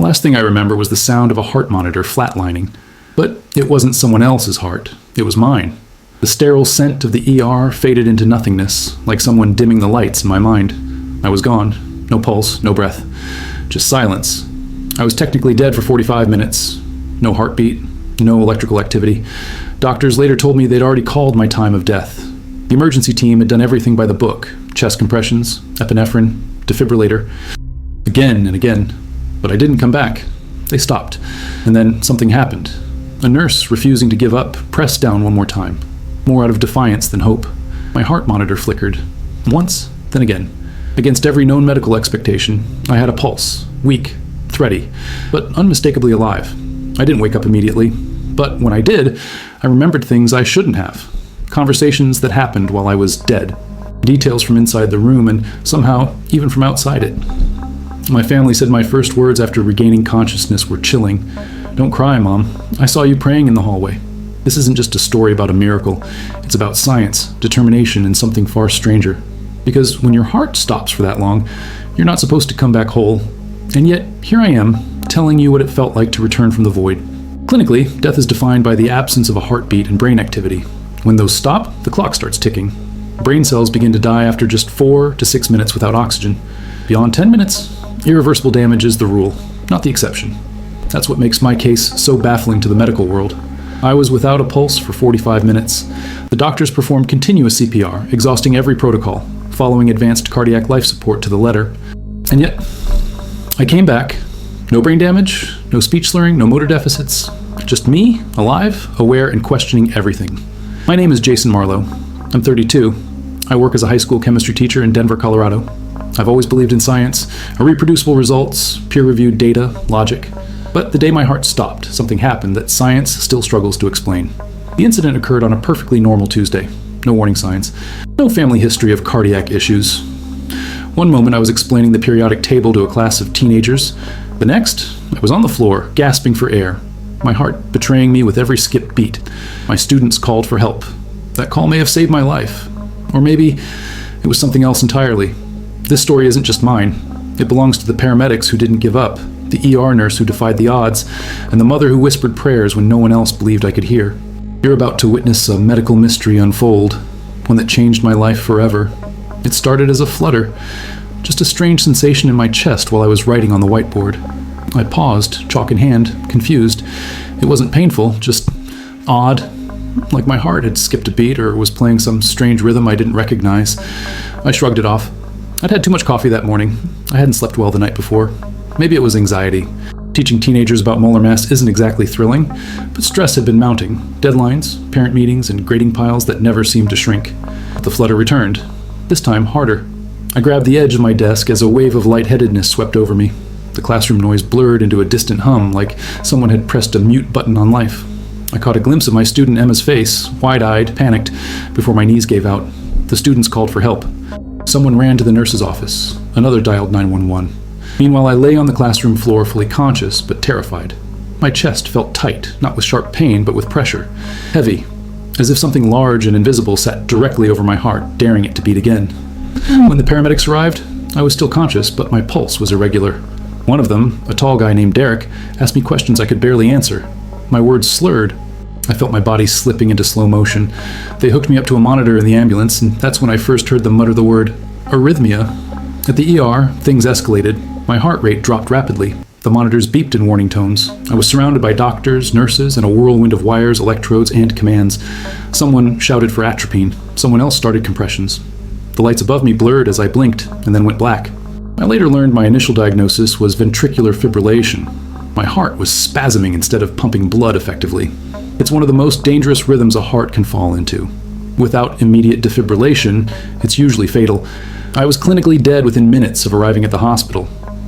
The last thing I remember was the sound of a heart monitor flatlining. But it wasn't someone else's heart, it was mine. The sterile scent of the ER faded into nothingness, like someone dimming the lights in my mind. I was gone. No pulse, no breath. Just silence. I was technically dead for 45 minutes. No heartbeat, no electrical activity. Doctors later told me they'd already called my time of death. The emergency team had done everything by the book. Chest compressions, epinephrine, defibrillator. Again and again. But I didn't come back. They stopped. And then something happened. A nurse, refusing to give up, pressed down one more time. More out of defiance than hope. My heart monitor flickered. Once, then again. Against every known medical expectation, I had a pulse. Weak, thready, but unmistakably alive. I didn't wake up immediately. But when I did, I remembered things I shouldn't have. Conversations that happened while I was dead. Details from inside the room and somehow even from outside it. My family said my first words after regaining consciousness were chilling. "Don't cry, Mom. I saw you praying in the hallway." This isn't just a story about a miracle. It's about science, determination, and something far stranger. Because when your heart stops for that long, you're not supposed to come back whole. And yet, here I am, telling you what it felt like to return from the void. Clinically, death is defined by the absence of a heartbeat and brain activity. When those stop, the clock starts ticking. Brain cells begin to die after just 4 to 6 minutes without oxygen. Beyond 10 minutes, irreversible damage is the rule, not the exception. That's what makes my case so baffling to the medical world. I was without a pulse for 45 minutes. The doctors performed continuous CPR, exhausting every protocol, following advanced cardiac life support to the letter. And yet, I came back. No brain damage, no speech slurring, no motor deficits. Just me, alive, aware, and questioning everything. My name is Jason Marlowe. I'm 32. I work as a high school chemistry teacher in Denver, Colorado. I've always believed in science, reproducible results, peer-reviewed data, logic. But the day my heart stopped, something happened that science still struggles to explain. The incident occurred on a perfectly normal Tuesday. No warning signs. No family history of cardiac issues. One moment I was explaining the periodic table to a class of teenagers. The next, I was on the floor, gasping for air. My heart betraying me with every skipped beat. My students called for help. That call may have saved my life. Or maybe it was something else entirely. This story isn't just mine. It belongs to the paramedics who didn't give up, the ER nurse who defied the odds, and the mother who whispered prayers when no one else believed I could hear. You're about to witness a medical mystery unfold, one that changed my life forever. It started as a flutter, just a strange sensation in my chest while I was writing on the whiteboard. I paused, chalk in hand, confused. It wasn't painful, just odd, like my heart had skipped a beat or was playing some strange rhythm I didn't recognize. I shrugged it off. I'd had too much coffee that morning. I hadn't slept well the night before. Maybe it was anxiety. Teaching teenagers about molar mass isn't exactly thrilling, but stress had been mounting. Deadlines, parent meetings, and grading piles that never seemed to shrink. The flutter returned, this time harder. I grabbed the edge of my desk as a wave of lightheadedness swept over me. The classroom noise blurred into a distant hum, like someone had pressed a mute button on life. I caught a glimpse of my student Emma's face, wide-eyed, panicked, before my knees gave out. The students called for help. Someone ran to the nurse's office. Another dialed 911. Meanwhile, I lay on the classroom floor fully conscious, but terrified. My chest felt tight, not with sharp pain, but with pressure. Heavy, as if something large and invisible sat directly over my heart, daring it to beat again. When the paramedics arrived, I was still conscious, but my pulse was irregular. One of them, a tall guy named Derek, asked me questions I could barely answer. My words slurred. I felt my body slipping into slow motion. They hooked me up to a monitor in the ambulance, and that's when I first heard them mutter the word arrhythmia. At the ER, things escalated. My heart rate dropped rapidly. The monitors beeped in warning tones. I was surrounded by doctors, nurses, and a whirlwind of wires, electrodes, and commands. Someone shouted for atropine. Someone else started compressions. The lights above me blurred as I blinked, and then went black. I later learned my initial diagnosis was ventricular fibrillation. My heart was spasming instead of pumping blood effectively. It's one of the most dangerous rhythms a heart can fall into. Without immediate defibrillation, it's usually fatal. I was clinically dead within minutes of arriving at the hospital.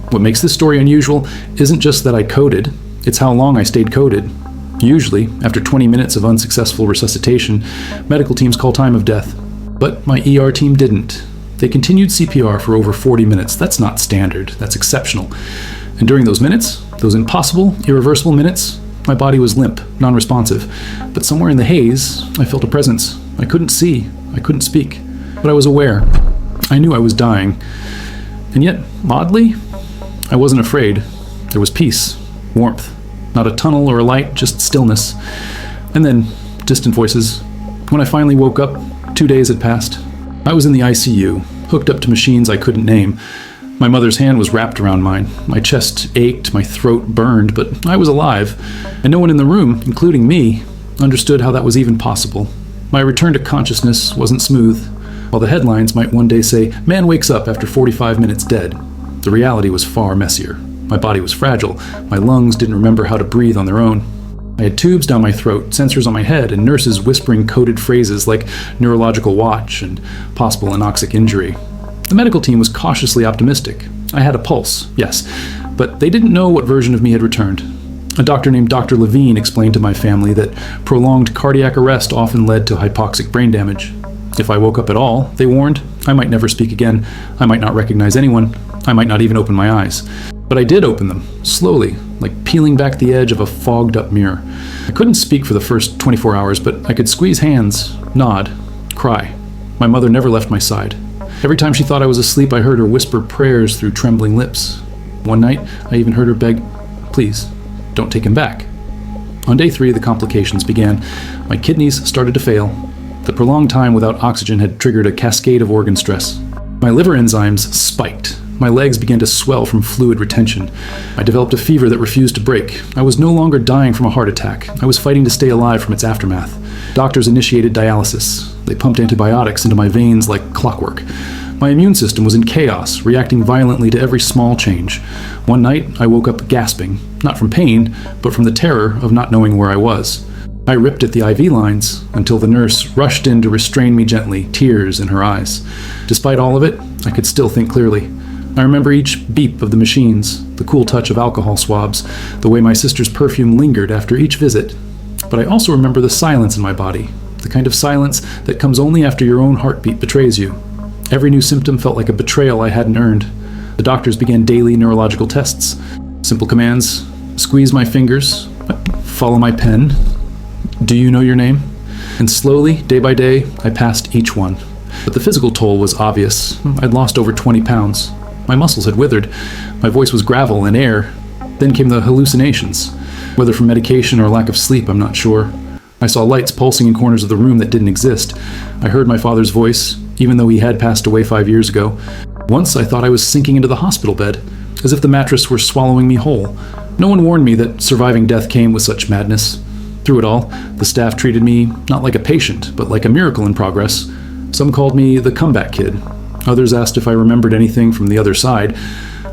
What makes this story unusual isn't just that I coded, it's how long I stayed coded. Usually, after 20 minutes of unsuccessful resuscitation, medical teams call time of death. But my ER team didn't. They continued CPR for over 40 minutes. That's not standard, that's exceptional. And during those minutes, those impossible, irreversible minutes, my body was limp, non-responsive. But somewhere in the haze, I felt a presence. I couldn't see, I couldn't speak, but I was aware. I knew I was dying. And yet, oddly, I wasn't afraid. There was peace, warmth, not a tunnel or a light, just stillness. And then distant voices. When I finally woke up, 2 days had passed. I was in the ICU, hooked up to machines I couldn't name. My mother's hand was wrapped around mine. My chest ached, my throat burned, but I was alive. And no one in the room, including me, understood how that was even possible. My return to consciousness wasn't smooth. While the headlines might one day say, "Man wakes up after 45 minutes dead," the reality was far messier. My body was fragile. My lungs didn't remember how to breathe on their own. I had tubes down my throat, sensors on my head, and nurses whispering coded phrases like neurological watch and possible anoxic injury. The medical team was cautiously optimistic. I had a pulse, yes, but they didn't know what version of me had returned. A doctor named Dr. Levine explained to my family that prolonged cardiac arrest often led to hypoxic brain damage. If I woke up at all, they warned, I might never speak again, I might not recognize anyone, I might not even open my eyes. But I did open them, slowly, like peeling back the edge of a fogged-up mirror. I couldn't speak for the first 24 hours, but I could squeeze hands, nod, cry. My mother never left my side. Every time she thought I was asleep, I heard her whisper prayers through trembling lips. One night, I even heard her beg, "Please, don't take him back." On day 3, the complications began. My kidneys started to fail. The prolonged time without oxygen had triggered a cascade of organ stress. My liver enzymes spiked. My legs began to swell from fluid retention. I developed a fever that refused to break. I was no longer dying from a heart attack. I was fighting to stay alive from its aftermath. Doctors initiated dialysis. They pumped antibiotics into my veins like clockwork. My immune system was in chaos, reacting violently to every small change. One night, I woke up gasping, not from pain, but from the terror of not knowing where I was. I ripped at the IV lines until the nurse rushed in to restrain me gently, tears in her eyes. Despite all of it, I could still think clearly. I remember each beep of the machines, the cool touch of alcohol swabs, the way my sister's perfume lingered after each visit. But I also remember the silence in my body, the kind of silence that comes only after your own heartbeat betrays you. Every new symptom felt like a betrayal I hadn't earned. The doctors began daily neurological tests. Simple commands: squeeze my fingers, follow my pen, do you know your name? And slowly, day by day, I passed each one. But the physical toll was obvious. I'd lost over 20 pounds. My muscles had withered. My voice was gravel and air. Then came the hallucinations. Whether from medication or lack of sleep, I'm not sure. I saw lights pulsing in corners of the room that didn't exist. I heard my father's voice, even though he had passed away 5 years ago. Once I thought I was sinking into the hospital bed, as if the mattress were swallowing me whole. No one warned me that surviving death came with such madness. Through it all, the staff treated me not like a patient, but like a miracle in progress. Some called me the comeback kid. Others asked if I remembered anything from the other side.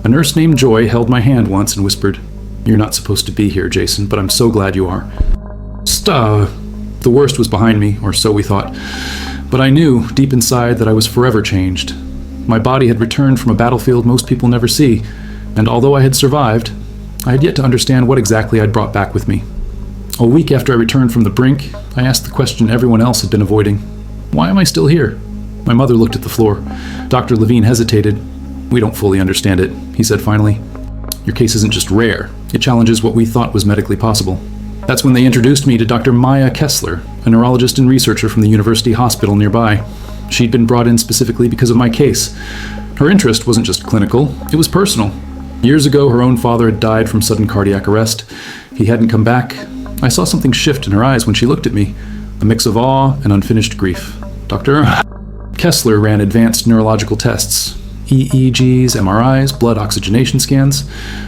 A nurse named Joy held my hand once and whispered, "You're not supposed to be here, Jason, but I'm so glad you are." The worst was behind me, or so we thought. But I knew, deep inside, that I was forever changed. My body had returned from a battlefield most people never see, and although I had survived, I had yet to understand what exactly I'd brought back with me. A week after I returned from the brink, I asked the question everyone else had been avoiding. Why am I still here? My mother looked at the floor. Dr. Levine hesitated. "We don't fully understand it," he said finally. "Your case isn't just rare. It challenges what we thought was medically possible." That's when they introduced me to Dr. Maya Kessler, a neurologist and researcher from the university hospital nearby. She'd been brought in specifically because of my case. Her interest wasn't just clinical, it was personal. Years ago, her own father had died from sudden cardiac arrest. He hadn't come back. I saw something shift in her eyes when she looked at me, a mix of awe and unfinished grief. Dr. Kessler ran advanced neurological tests, EEGs, MRIs, blood oxygenation scans.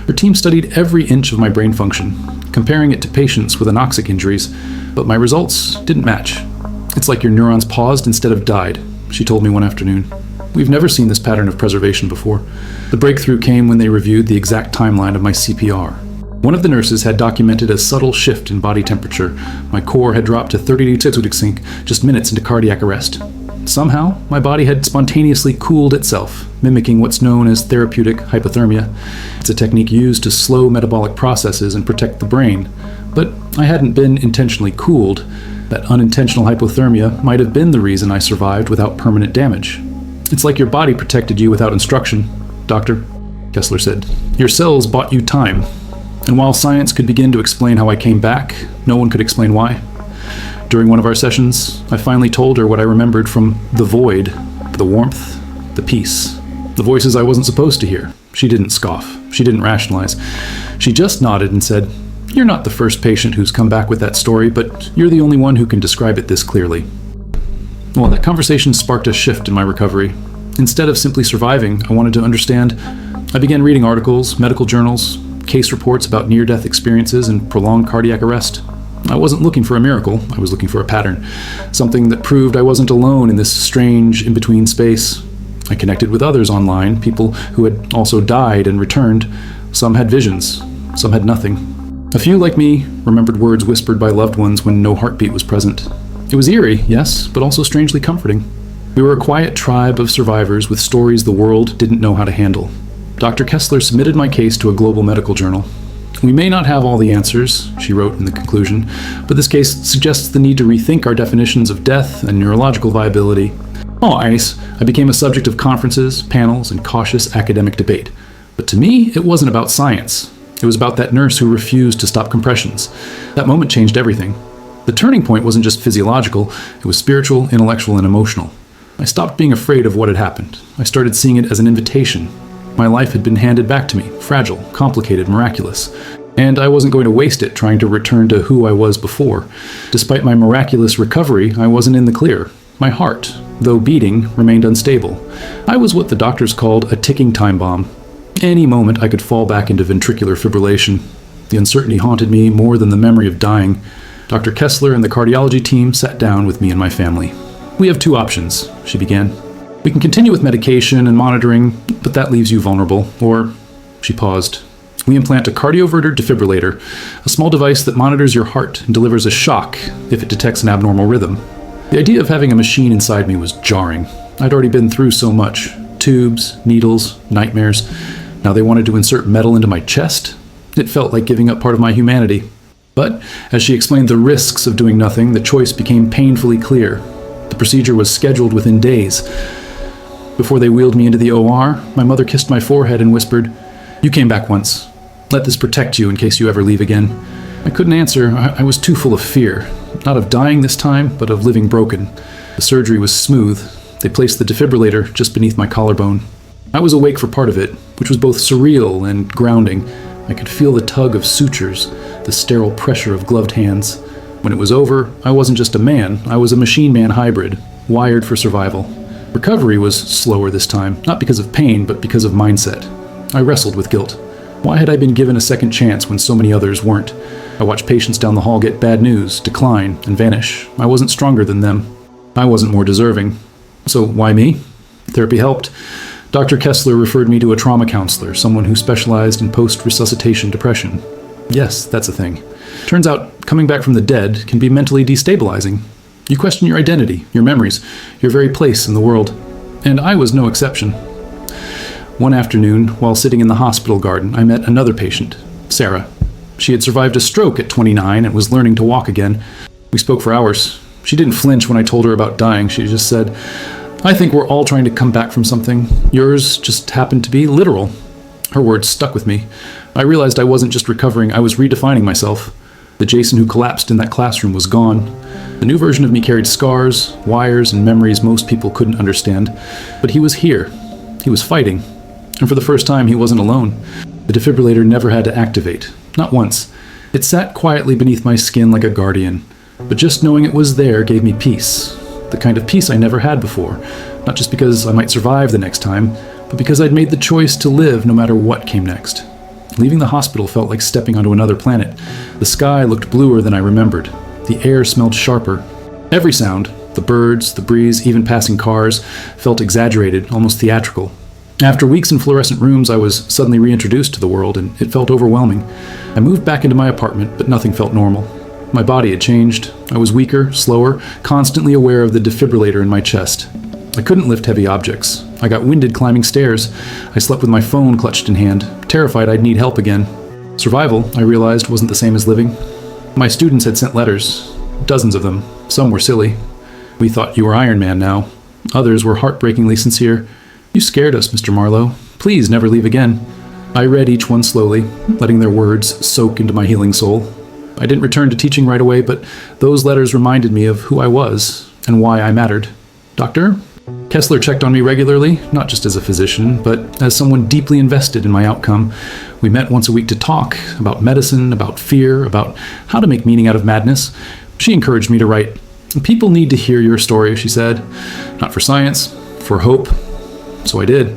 Her team studied every inch of my brain function, comparing it to patients with anoxic injuries, but my results didn't match. "It's like your neurons paused instead of died," she told me one afternoon. "We've never seen this pattern of preservation before." The breakthrough came when they reviewed the exact timeline of my CPR. One of the nurses had documented a subtle shift in body temperature. My core had dropped to 32 sync just minutes into cardiac arrest. Somehow, my body had spontaneously cooled itself, mimicking what's known as therapeutic hypothermia. It's a technique used to slow metabolic processes and protect the brain. But I hadn't been intentionally cooled. That unintentional hypothermia might have been the reason I survived without permanent damage. "It's like your body protected you without instruction, Doctor," Kessler said. "Your cells bought you time." And while science could begin to explain how I came back, no one could explain why. During one of our sessions, I finally told her what I remembered from the void, the warmth, the peace, the voices I wasn't supposed to hear. She didn't scoff. She didn't rationalize. She just nodded and said, "You're not the first patient who's come back with that story, but you're the only one who can describe it this clearly." Well, that conversation sparked a shift in my recovery. Instead of simply surviving, I wanted to understand. I began reading articles, medical journals, case reports about near-death experiences and prolonged cardiac arrest. I wasn't looking for a miracle, I was looking for a pattern, something that proved I wasn't alone in this strange in-between space. I connected with others online, people who had also died and returned. Some had visions, some had nothing. A few, like me, remembered words whispered by loved ones when no heartbeat was present. It was eerie, yes, but also strangely comforting. We were a quiet tribe of survivors with stories the world didn't know how to handle. Dr. Kessler submitted my case to a global medical journal. "We may not have all the answers," she wrote in the conclusion, "but this case suggests the need to rethink our definitions of death and neurological viability." Oh, I became a subject of conferences, panels, and cautious academic debate. But to me, it wasn't about science. It was about that nurse who refused to stop compressions. That moment changed everything. The turning point wasn't just physiological, it was spiritual, intellectual, and emotional. I stopped being afraid of what had happened. I started seeing it as an invitation. My life had been handed back to me, fragile, complicated, miraculous. And I wasn't going to waste it trying to return to who I was before. Despite my miraculous recovery, I wasn't in the clear. My heart, though beating, remained unstable. I was what the doctors called a ticking time bomb. Any moment I could fall back into ventricular fibrillation. The uncertainty haunted me more than the memory of dying. Dr. Kessler and the cardiology team sat down with me and my family. "We have two options," she began. "We can continue with medication and monitoring, but that leaves you vulnerable. Or," she paused, "we implant a cardioverter defibrillator, a small device that monitors your heart and delivers a shock if it detects an abnormal rhythm." The idea of having a machine inside me was jarring. I'd already been through so much. Tubes, needles, nightmares. Now they wanted to insert metal into my chest? It felt like giving up part of my humanity. But as she explained the risks of doing nothing, the choice became painfully clear. The procedure was scheduled within days. Before they wheeled me into the OR, my mother kissed my forehead and whispered, "You came back once. Let this protect you in case you ever leave again." I couldn't answer. I was too full of fear. Not of dying this time, but of living broken. The surgery was smooth. They placed the defibrillator just beneath my collarbone. I was awake for part of it, which was both surreal and grounding. I could feel the tug of sutures, the sterile pressure of gloved hands. When it was over, I wasn't just a man, I was a machine-man hybrid, wired for survival. Recovery was slower this time, not because of pain, but because of mindset. I wrestled with guilt. Why had I been given a second chance when so many others weren't? I watched patients down the hall get bad news, decline, and vanish. I wasn't stronger than them. I wasn't more deserving. So why me? Therapy helped. Dr. Kessler referred me to a trauma counselor, someone who specialized in post-resuscitation depression. Yes, that's a thing. Turns out, coming back from the dead can be mentally destabilizing. You question your identity, your memories, your very place in the world. And I was no exception. One afternoon, while sitting in the hospital garden, I met another patient, Sarah. She had survived a stroke at 29 and was learning to walk again. We spoke for hours. She didn't flinch when I told her about dying. She just said, "I think we're all trying to come back from something. Yours just happened to be literal." Her words stuck with me. I realized I wasn't just recovering, I was redefining myself. The Jason who collapsed in that classroom was gone. The new version of me carried scars, wires, and memories most people couldn't understand. But he was here. He was fighting. And for the first time, he wasn't alone. The defibrillator never had to activate. Not once. It sat quietly beneath my skin like a guardian. But just knowing it was there gave me peace. The kind of peace I never had before. Not just because I might survive the next time, but because I'd made the choice to live no matter what came next. Leaving the hospital felt like stepping onto another planet. The sky looked bluer than I remembered. The air smelled sharper. Every sound, the birds, the breeze, even passing cars, felt exaggerated, almost theatrical. After weeks in fluorescent rooms, I was suddenly reintroduced to the world, and it felt overwhelming. I moved back into my apartment, but nothing felt normal. My body had changed. I was weaker, slower, constantly aware of the defibrillator in my chest. I couldn't lift heavy objects. I got winded climbing stairs. I slept with my phone clutched in hand, terrified I'd need help again. Survival, I realized, wasn't the same as living. My students had sent letters, dozens of them. Some were silly. "We thought you were Iron Man now." Others were heartbreakingly sincere. "You scared us, Mr. Marlowe. Please never leave again." I read each one slowly, letting their words soak into my healing soul. I didn't return to teaching right away, but those letters reminded me of who I was and why I mattered. "Doctor?" Kessler checked on me regularly, not just as a physician, but as someone deeply invested in my outcome. We met once a week to talk about medicine, about fear, about how to make meaning out of madness. She encouraged me to write. People need to hear your story, she said. Not for science, for hope. So I did.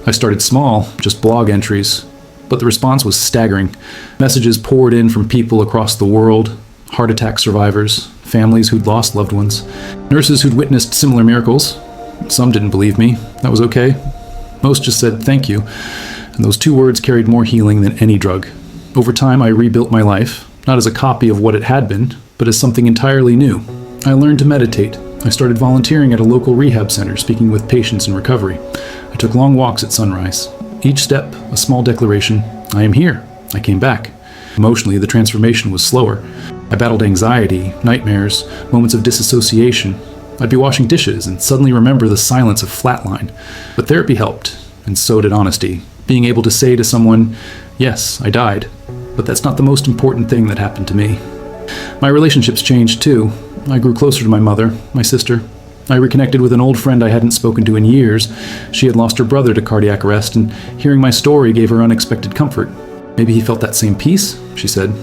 I started small, just blog entries. But the response was staggering. Messages poured in from people across the world, heart attack survivors, families who'd lost loved ones, nurses who'd witnessed similar miracles. Some didn't believe me. That was okay. Most just said thank you. And those 2 words carried more healing than any drug. Over time, I rebuilt my life, not as a copy of what it had been, but as something entirely new. I learned to meditate. I started volunteering at a local rehab center, speaking with patients in recovery. I took long walks at sunrise. Each step, a small declaration. I am here. I came back. Emotionally, the transformation was slower. I battled anxiety, nightmares, moments of disassociation. I'd be washing dishes and suddenly remember the silence of flatline. But therapy helped, and so did honesty. Being able to say to someone, yes, I died, but that's not the most important thing that happened to me. My relationships changed too. I grew closer to my mother, my sister. I reconnected with an old friend I hadn't spoken to in years. She had lost her brother to cardiac arrest, and hearing my story gave her unexpected comfort. Maybe he felt that same peace, she said.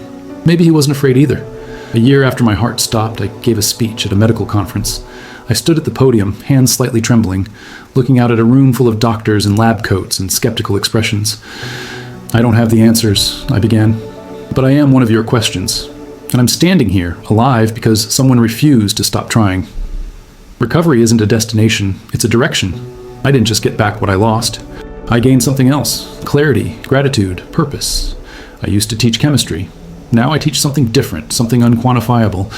Maybe he wasn't afraid either. A year after my heart stopped, I gave a speech at a medical conference. I stood at the podium, hands slightly trembling, looking out at a room full of doctors in lab coats and skeptical expressions. I don't have the answers, I began, but I am one of your questions. And I'm standing here, alive, because someone refused to stop trying. Recovery isn't a destination, it's a direction. I didn't just get back what I lost. I gained something else: clarity, gratitude, purpose. I used to teach chemistry. Now I teach something different, something unquantifiable.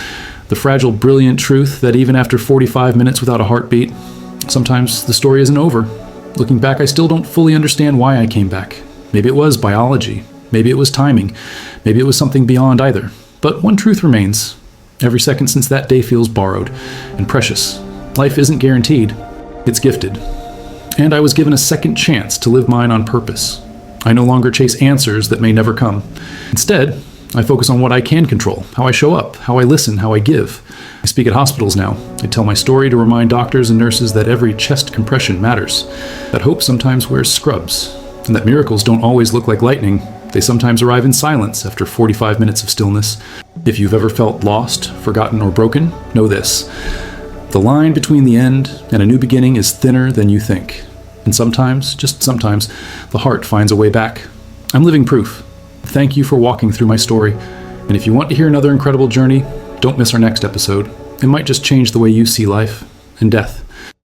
The fragile, brilliant truth that even after 45 minutes without a heartbeat, sometimes the story isn't over. Looking back, I still don't fully understand why I came back. Maybe it was biology. Maybe it was timing. Maybe it was something beyond either. But one truth remains. Every second since that day feels borrowed and precious. Life isn't guaranteed. It's gifted. And I was given a second chance to live mine on purpose. I no longer chase answers that may never come. Instead, I focus on what I can control, how I show up, how I listen, how I give. I speak at hospitals now. I tell my story to remind doctors and nurses that every chest compression matters, that hope sometimes wears scrubs, and that miracles don't always look like lightning. They sometimes arrive in silence after 45 minutes of stillness. If you've ever felt lost, forgotten, or broken, know this. The line between the end and a new beginning is thinner than you think. And sometimes, just sometimes, the heart finds a way back. I'm living proof. Thank you for walking through my story. And if you want to hear another incredible journey, don't miss our next episode. It might just change the way you see life and death.